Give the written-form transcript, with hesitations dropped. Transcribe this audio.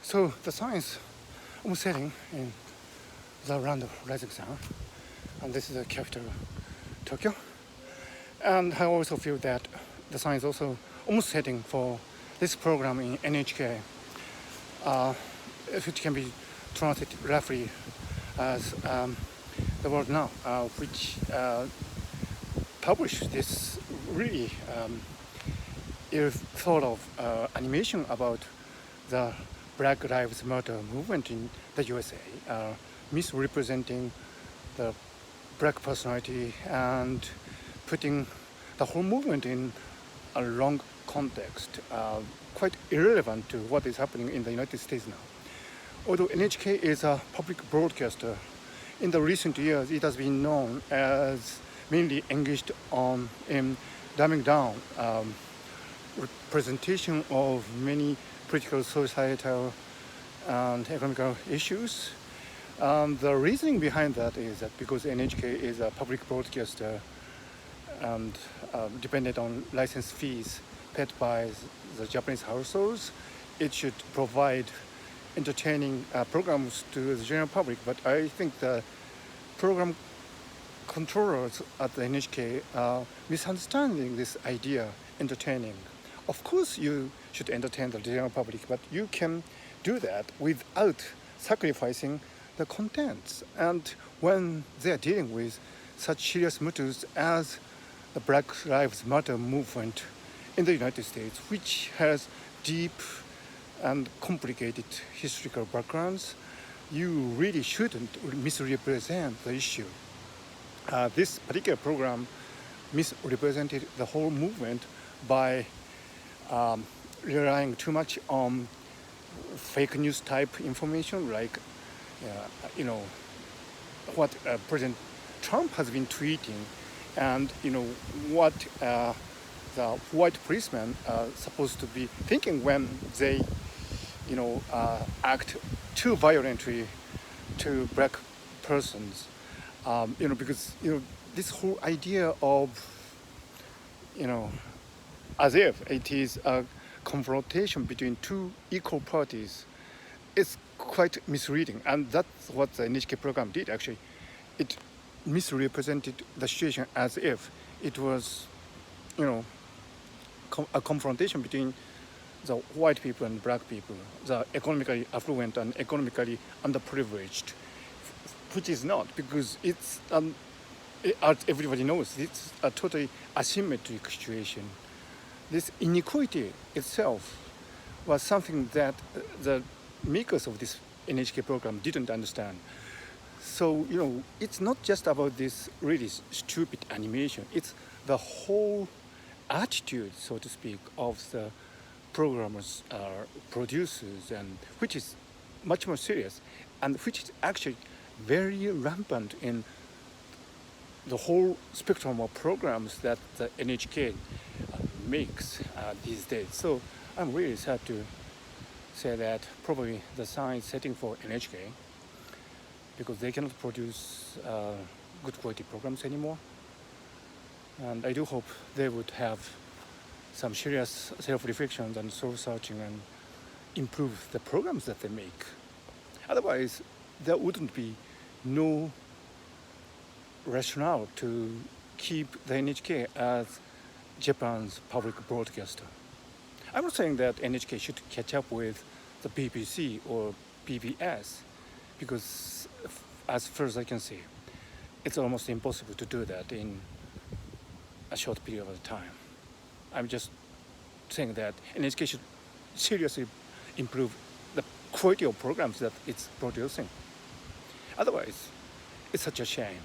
So the sun is almost setting in the land of rising sun, and this is the capital, Tokyo. And I also feel that the sun is also almost setting for this program in NHK, which can be translated roughly as the world now, which published this really thought of animation about the Black Lives Matter movement in the USA, misrepresenting the black personality and putting the whole movement in a wrong context, quite irrelevant to what is happening in the United States now. Although NHK is a public broadcaster, in the recent years it has been known as mainly engaged in dumbing down representation of many political, societal, and economical issues. The reasoning behind that is that because NHK is a public broadcaster and dependent on license fees paid by the Japanese households, it should provide entertaining programs to the general public. But I think the program controllers at the NHK are misunderstanding this idea, entertaining. Of course, you should entertain the general public, but you can do that without sacrificing the contents. And when they are dealing with such serious matters as the Black Lives Matter movement in the United States, which has deep and complicated historical backgrounds, you really shouldn't misrepresent the issue. This particular program misrepresented the whole movement by relying too much on fake news type information, like what President Trump has been tweeting, and what the white policemen are supposed to be thinking when they act too violently to black persons. Because this whole idea of as if it is a confrontation between two equal parties is quite misleading, and that's what the NHK program did. Actually, it misrepresented the situation as if it was a confrontation between the white people and black people, the economically affluent and economically underprivileged, which is not, because it's as everybody knows, it's a totally asymmetric situation. This inequality itself was something that the makers of this NHK program didn't understand. So, it's not just about this really stupid animation, it's the whole attitude, so to speak, of the programmers, producers, and which is much more serious, and which is actually very rampant in the whole spectrum of programs that the NHK makes these days. So I'm really sad to say that probably the sign is setting for NHK, because they cannot produce good quality programs anymore. And I do hope they would have some serious self-reflections and soul-searching and improve the programs that they make. Otherwise, there wouldn't be no rationale to keep the NHK as Japan's public broadcaster. I'm not saying that NHK should catch up with the BBC or PBS, because as far as I can see, it's almost impossible to do that in a short period of time. I'm just saying that NHK should seriously improve the quality of programs that it's producing. Otherwise, it's such a shame.